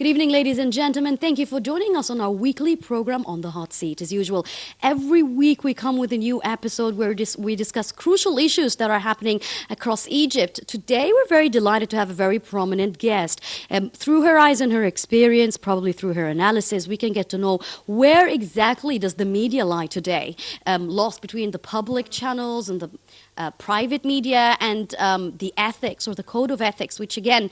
Good evening, ladies and gentlemen. Thank you for joining us on our weekly program On the Hot Seat. As usual, every week we come with a new episode where we discuss crucial issues that are happening across Egypt. Today, we're very delighted to have a very prominent guest. Through her eyes and her experience, probably through her analysis, we can get to know where exactly does the media lie today, lost between the public channels and the private media and the ethics or the code of ethics, which again,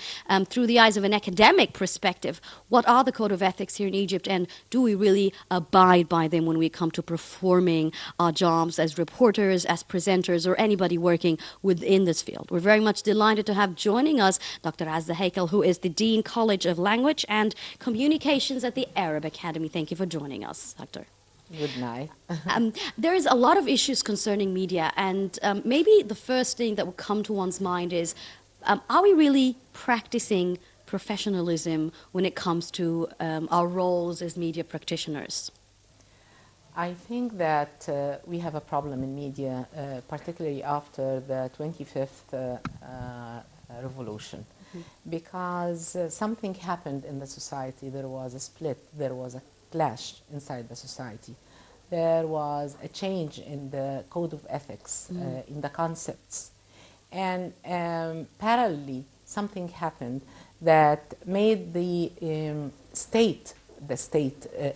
through the eyes of an academic perspective, what are the code of ethics here in Egypt, and do we really abide by them when we come to performing our jobs as reporters, as presenters, or anybody working within this field? We're very much delighted to have joining us Dr. Azza Heikel, who is the Dean College of Language and Communications at the Arab Academy. Thank you for joining us, Doctor. Good night. There is a lot of issues concerning media, and maybe the first thing that would come to one's mind is, are we really practicing professionalism when it comes to our roles as media practitioners? I think that we have a problem in media, particularly after the 25th revolution, because something happened in the society. There was a split, there was a clash inside the society. There was a change in the code of ethics, in the concepts. And parallelly, something happened that made the state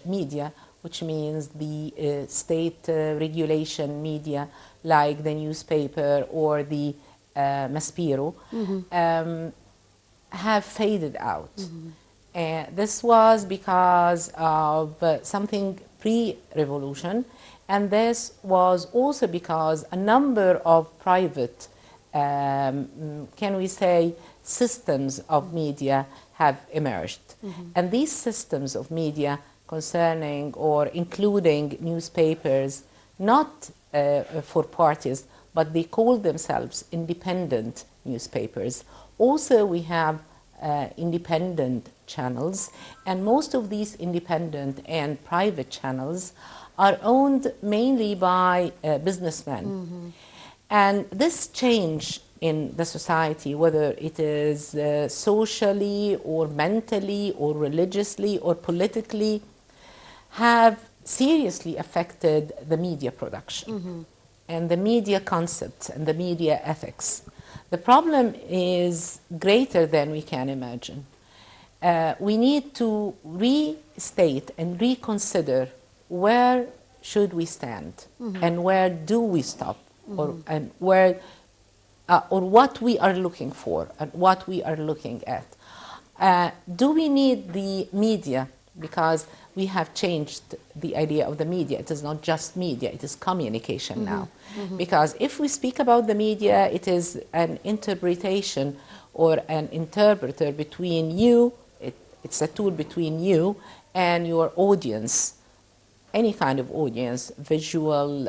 media, which means the state regulation media, like the newspaper or the Maspiro, have faded out. This was because of something pre-revolution, and this was also because a number of private, can we say, systems of media have emerged. And these systems of media concerning or including newspapers, not for parties, but they call themselves independent newspapers. Also, we have independent channels, and most of these independent and private channels are owned mainly by businessmen. And this change in the society, whether it is socially or mentally or religiously or politically, have seriously affected the media production and the media concepts and the media ethics. The problem is greater than we can imagine. We need to restate and reconsider where should we stand and where do we stop, and where or what we are looking for and what we are looking at. Do we need the media? Because we have changed the idea of the media. It is not just media, it is communication now. Because if we speak about the media, it is an interpretation or an interpreter between you, it's a tool between you and your audience, any kind of audience, visual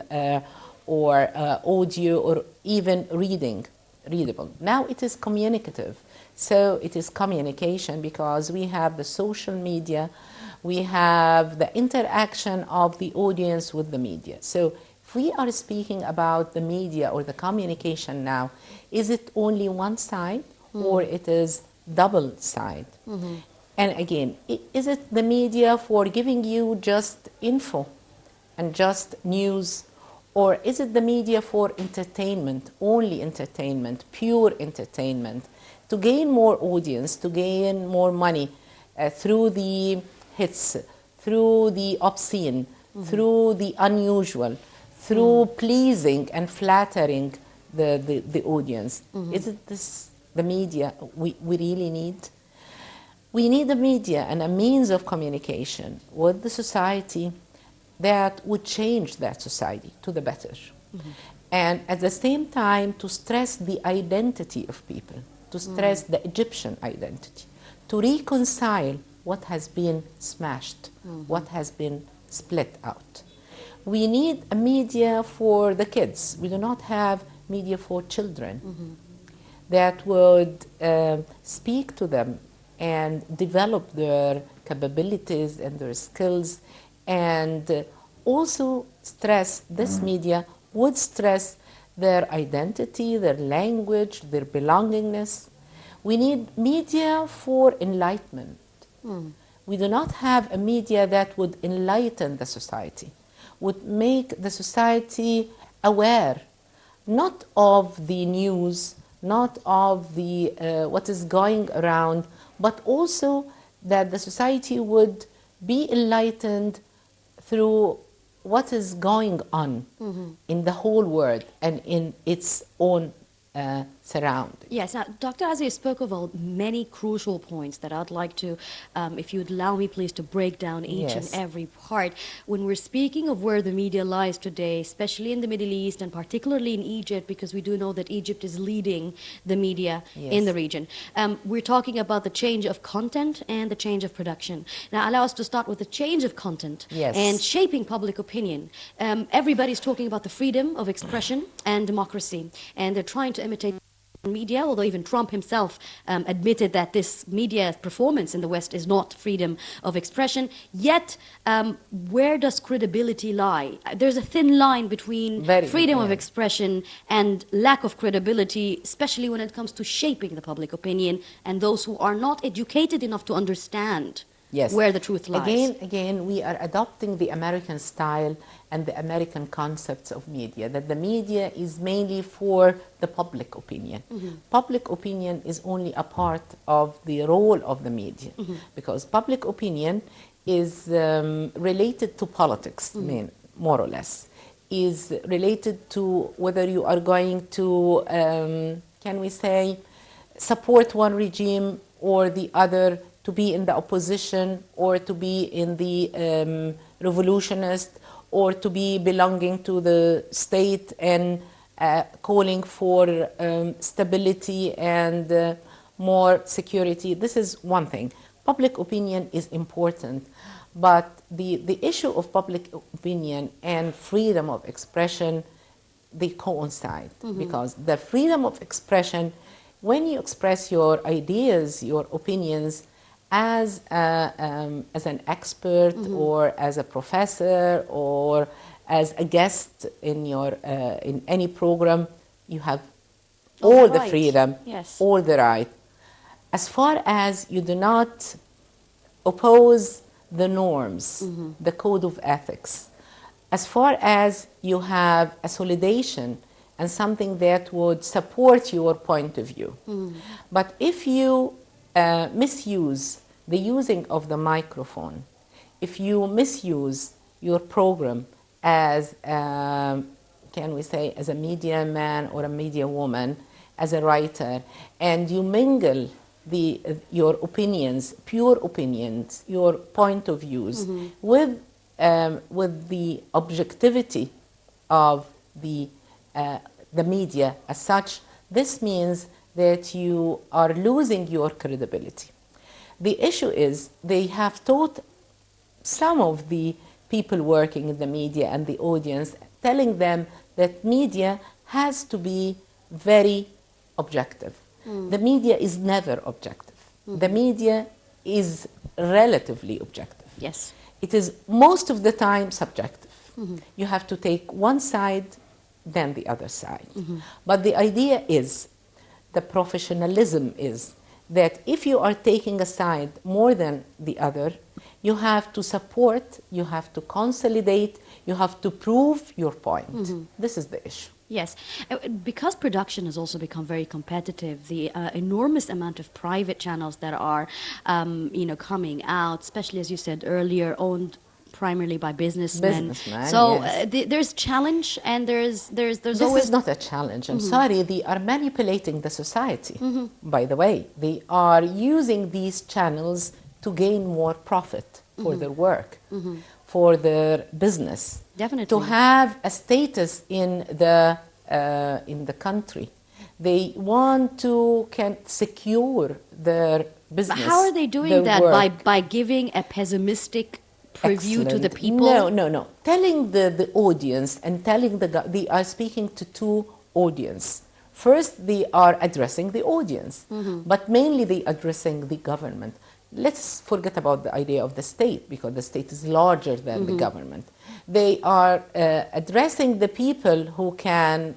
or audio or even readable. Now it is communicative. So it is communication because we have the social media, we have the interaction of the audience with the media. So if we are speaking about the media or the communication now, is it only one side or it is double side? And again, is it the media for giving you just info and just news? Or is it the media for entertainment, only entertainment, pure entertainment, to gain more audience, to gain more money through the hits, through the obscene, through the unusual, through pleasing and flattering the audience? Is it this the media we really need? We need a media and a means of communication with the society that would change that society to the better. And at the same time to stress the identity of people, to stress the Egyptian identity, to reconcile what has been smashed, what has been split out. We need a media for the kids. We do not have media for children that would speak to them and develop their capabilities and their skills, and also stress, this media would stress their identity, their language, their belongingness. We need media for enlightenment. we do not have a media that would enlighten the society, would make the society aware, not of the news, not of the what is going around, but also that the society would be enlightened through what is going on in the whole world and in its own surroundings. Yes, now, Dr. Aziz spoke about many crucial points that I'd like to, if you'd allow me, please, to break down each and every part. When we're speaking of where the media lies today, especially in the Middle East and particularly in Egypt, because we do know that Egypt is leading the media in the region, we're talking about the change of content and the change of production. Now, allow us to start with the change of content and shaping public opinion. Everybody's talking about the freedom of expression and democracy, and they're trying to imitate media, although even Trump himself admitted that this media performance in the West is not freedom of expression. Yet, where does credibility lie? There's a thin line between freedom of expression and lack of credibility, especially when it comes to shaping the public opinion and those who are not educated enough to understand where the truth lies. Again, we are adopting the American style and the American concepts of media, that the media is mainly for the public opinion. Public opinion is only a part of the role of the media, because public opinion is related to politics, more or less, is related to whether you are going to, can we say, support one regime or the other, to be in the opposition or to be in the revolutionist, or to be belonging to the state and calling for stability and more security. This is one thing. Public opinion is important, but the issue of public opinion and freedom of expression, they coincide, because the freedom of expression, when you express your ideas, your opinions, as an expert or as a professor or as a guest in your in any program, you have all the freedom, all the right, as far as you do not oppose the norms, the code of ethics, as far as you have a solidation and something that would support your point of view. But if you misuse the using of the microphone, if you misuse your program as, can we say, as a media man or a media woman, as a writer, and you mingle your opinions, pure opinions, your point of views, with the objectivity of the media as such, this means that you are losing your credibility. The issue is they have taught some of the people working in the media and the audience, telling them that media has to be very objective. The media is never objective. The media is relatively objective. Yes. It is most of the time subjective. You have to take one side, then the other side. But the idea is, the professionalism is, that if you are taking a side more than the other, you have to support, you have to consolidate, you have to prove your point. This is the issue. Yes, because production has also become very competitive, the enormous amount of private channels that are, coming out, especially as you said earlier, owned primarily by businessmen. So there's challenge, and there's always. This is not a challenge. I'm sorry. They are manipulating the society. By the way, they are using these channels to gain more profit for their work, for their business. Definitely. To have a status in the country. They want to secure their business. But how are they doing that? By giving a pessimistic preview to the people? No. Telling the audience and telling they are speaking to two audience. First, they are addressing the audience, but mainly they are addressing the government. Let's forget about the idea of the state, because the state is larger than the government. They are addressing the people who can,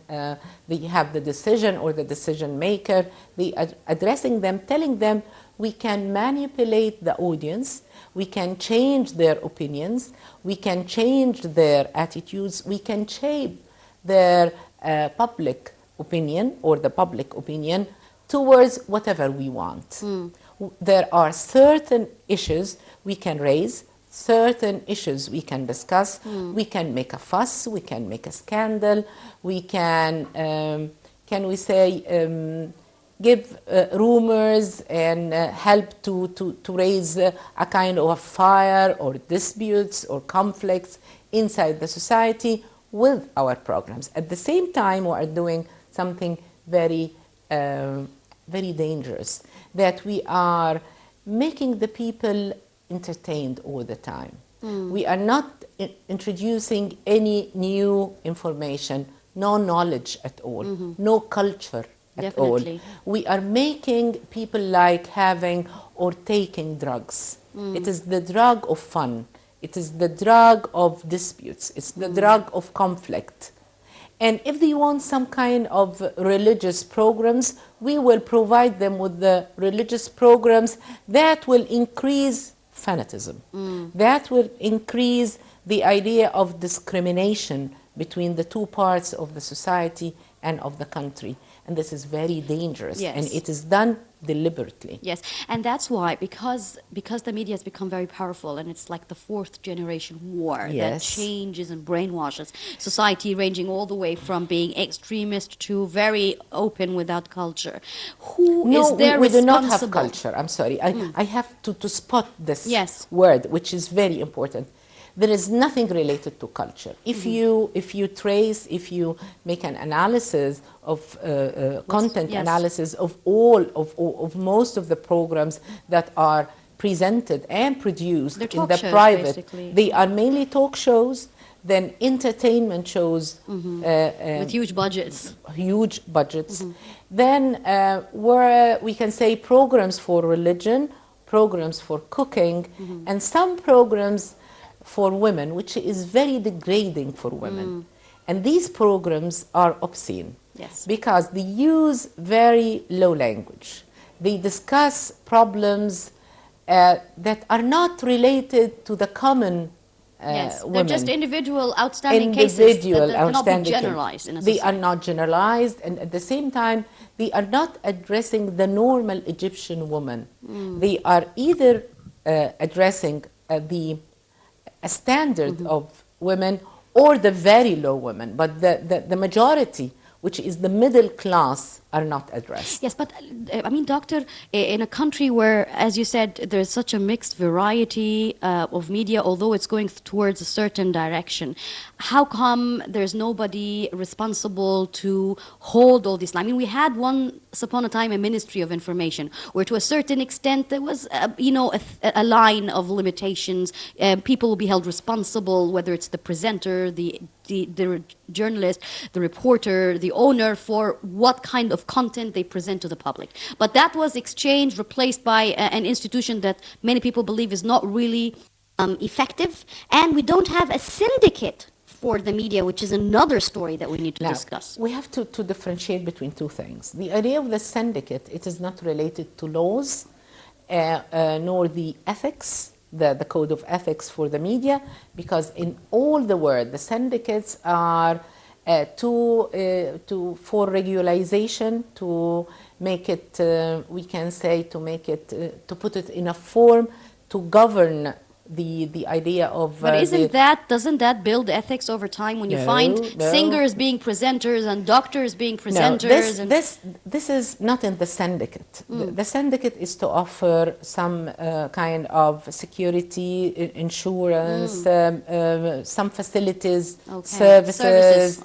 they have the decision or the decision maker. They are addressing them, telling them we can manipulate the audience, we can change their opinions, we can change their attitudes, we can shape their public opinion or the public opinion towards whatever we want. There are certain issues we can raise, certain issues we can discuss, we can make a fuss, we can make a scandal, we can we say, give rumors and help to raise a kind of a fire or disputes or conflicts inside the society with our programs. At the same time, we are doing something very, very dangerous, that we are making the people entertained all the time. We are not introducing any new information, no knowledge at all, no culture at all. We are making people like having or taking drugs. It is the drug of fun. It is the drug of disputes. It's the drug of conflict. And if they want some kind of religious programs, we will provide them with the religious programs that will increase fanatism, that will increase the idea of discrimination between the two parts of the society and of the country. And this is very dangerous, and it is done deliberately. Yes, and that's why, because the media has become very powerful, and it's like the fourth generation war that changes and brainwashes society, ranging all the way from being extremist to very open without culture. Who is there we do responsible? not have culture. I'm sorry. I have to spot this word, which is very important. There is nothing related to culture. If you trace, if you make an analysis of content analysis of of most of the programs that are presented and produced in the private, basically. They are mainly talk shows, then entertainment shows with huge budgets. Then where we can say programs for religion, programs for cooking, and some programs for women, which is very degrading for women. And these programs are obscene because they use very low language. They discuss problems that are not related to the common women. They're just individual outstanding cases that cannot be generalized in a society. They are not generalized, and at the same time, they are not addressing the normal Egyptian woman. They are either addressing a standard of women or the very low women, but the majority, which is the middle class, are not addressed. Yes, but I mean, doctor, in a country where, as you said, there's such a mixed variety of media, although it's going towards a certain direction, how come there's nobody responsible to hold all this? I mean, we had once upon a time a Ministry of Information, where to a certain extent there was, a line of limitations. People will be held responsible, whether it's the presenter, the journalist, the reporter, the owner, for what kind of content they present to the public. But that was exchanged, replaced by an institution that many people believe is not really effective. And we don't have a syndicate for the media, which is another story that we need to discuss. We have to differentiate between two things. The idea of the syndicate, it is not related to laws, nor the ethics, the code of ethics for the media, because in all the world, the syndicates are for regularization, to make it, we can say, to put it in a form to govern the idea of... But doesn't that build ethics over time when you find singers being presenters and doctors being presenters? This is not in the syndicate. The syndicate is to offer some kind of security, insurance, some facilities, services.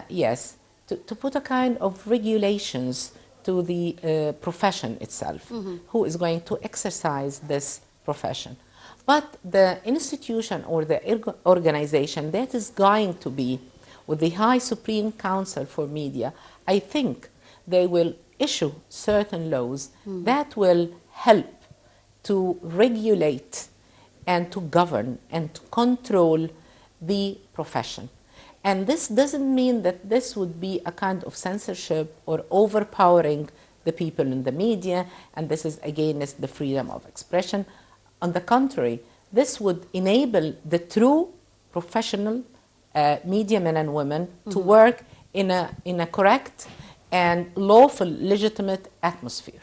Yes, to put a kind of regulations to the profession itself, who is going to exercise this profession. But the institution or the organization that is going to be with the High Supreme Council for Media, I think they will issue certain laws that will help to regulate and to govern and to control the profession. And this doesn't mean that this would be a kind of censorship or overpowering the people in the media, and this is against the freedom of expression. On the contrary, this would enable the true professional media men and women to work in a correct and lawful, legitimate atmosphere.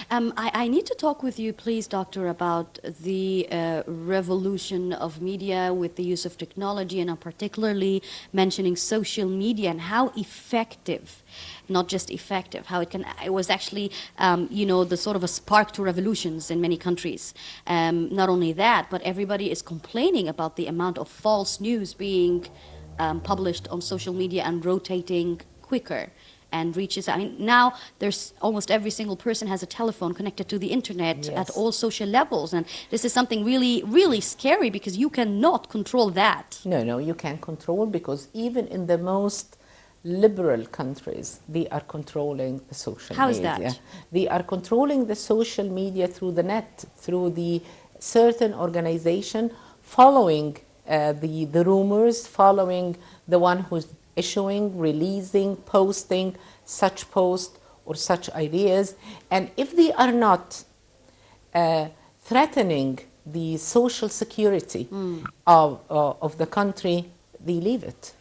I need to talk with you, please, Doctor, about the revolution of media with the use of technology, and I'm particularly mentioning social media and how effective, not just effective, how it was actually, the sort of a spark to revolutions in many countries. Not only that, but everybody is complaining about the amount of false news being published on social media and rotating quicker. And reaches, I mean, now there's almost every single person has a telephone connected to the internet at all social levels. And this is something really, really scary because you cannot control that. No, you can control, because even in the most liberal countries, they are controlling the social media. How is that? They are controlling the social media through the net, through the certain organization, following the rumors, following the one who's issuing, releasing, posting such posts or such ideas. And if they are not threatening the social security of the country, they leave it.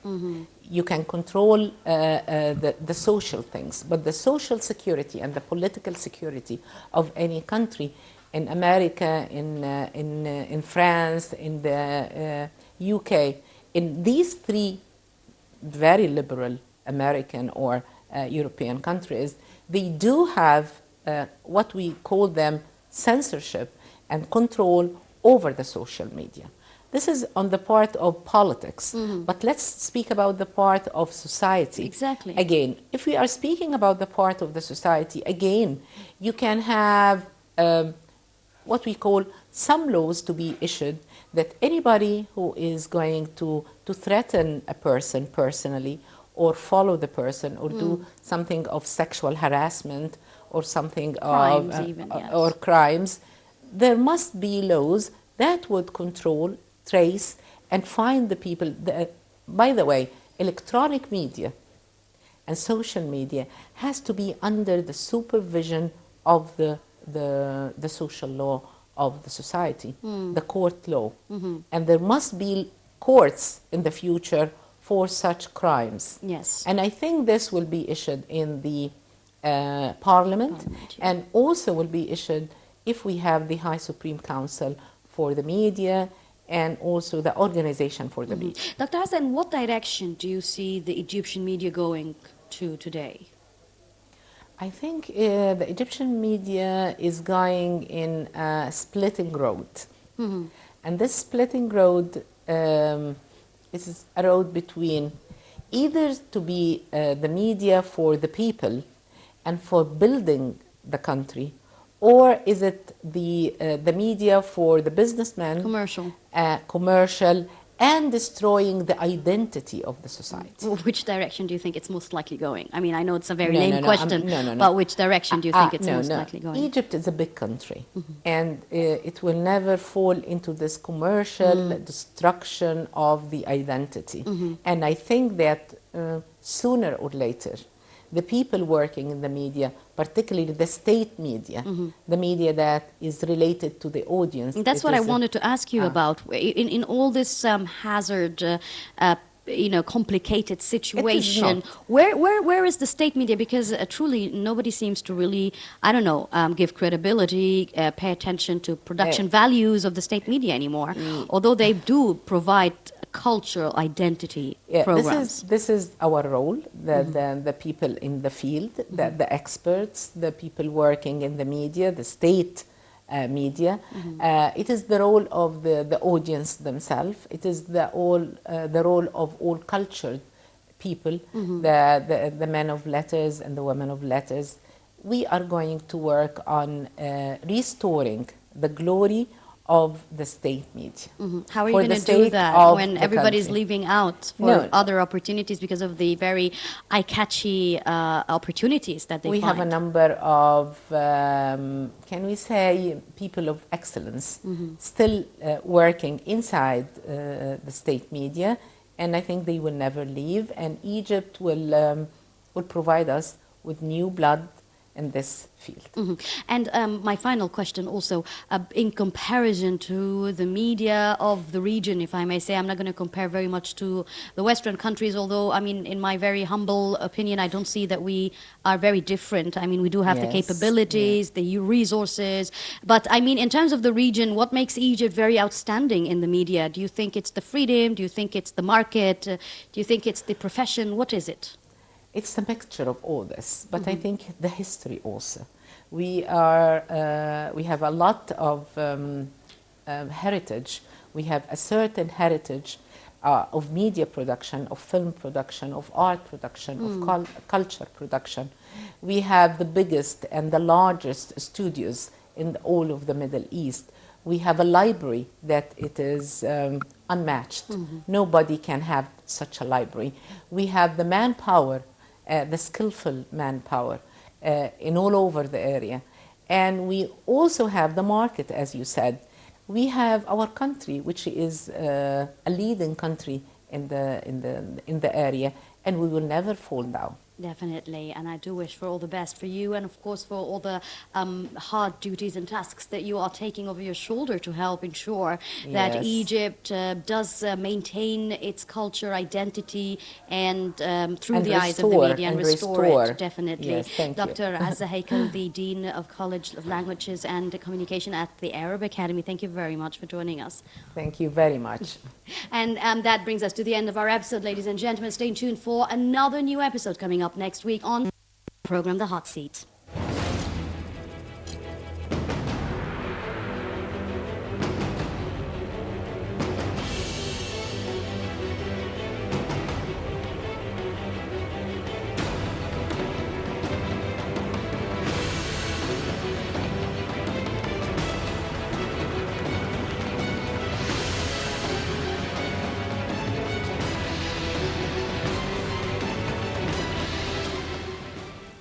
You can control the social things, but the social security and the political security of any country, in America, in France, in the UK, in these three very liberal American or European countries, they do have what we call them censorship and control over the social media. This is on the part of politics, but let's speak about the part of society. Exactly. Again, if we are speaking about the part of the society, again, you can have what we call some laws to be issued that anybody who is going to threaten a person personally, or follow the person, or do something of sexual harassment, or something Crimes of even, yes. or crimes, there must be laws that would control, trace, and find the people. By the way, electronic media and social media has to be under the supervision of the social law of the society, the court law. And there must be courts in the future for such crimes. Yes. And I think this will be issued in the Parliament, and also will be issued if we have the High Supreme Council for the media, and also the Organization for the Media. Dr. Hassan, what direction do you see the Egyptian media going to today? I think the Egyptian media is going in a splitting road. And this splitting road is a road between either to be the media for the people and for building the country, or is it the media for the businessman, commercial, and destroying the identity of the society? Which direction do you think it's most likely going? I mean, I know it's a very lame question, but which direction do you think it's most likely going? Egypt is a big country, and it will never fall into this commercial destruction of the identity. And I think that sooner or later, the people working in the media, particularly the state media, the media that is related to the audience. That's what I wanted to ask you about. In all this hazard, complicated situation, where is the state media? Because truly nobody seems to really, give credibility, pay attention to production values of the state media anymore, although they do provide cultural identity programs. This is our role, the people in the field, the experts, the people working in the media, the state media. It is the role of the audience themselves. It is the role of all cultured people, the men of letters and the women of letters. We are going to work on restoring the glory of the state media. How are you going to do that when everybody's leaving out for other opportunities because of the very eye-catchy opportunities that they find? We have a number of, can we say, people of excellence still working inside the state media, and I think they will never leave, and Egypt will provide us with new blood in this field. And my final question also, in comparison to the media of the region, if I may say, I'm not going to compare very much to the Western countries, although, I mean, in my very humble opinion, I don't see that we are very different. I mean, we do have the capabilities, the resources, but I mean, in terms of the region, what makes Egypt very outstanding in the media? Do you think it's the freedom? Do you think it's the market? Do you think it's the profession? What is it? It's a mixture of all this, but I think the history also. We have a lot of heritage. We have a certain heritage of media production, of film production, of art production, of culture production. We have the biggest and the largest studios in all of the Middle East. We have a library that it is unmatched. Nobody can have such a library. We have the manpower, the skillful manpower in all over the area. And we also have the market, as you said. We have our country, which is a leading country in the area, and we will never fall down. Definitely, and I do wish for all the best for you and, of course, for all the hard duties and tasks that you are taking over your shoulder to help ensure that Egypt does maintain its culture, identity, and through the eyes of the media and restore it, definitely. Yes, thank you. Dr. Azza Haikal, the Dean of College of Languages and Communication at the Arab Academy, thank you very much for joining us. Thank you very much. And that brings us to the end of our episode, ladies and gentlemen. Stay tuned for another new episode coming up next week on the program The Hot Seat.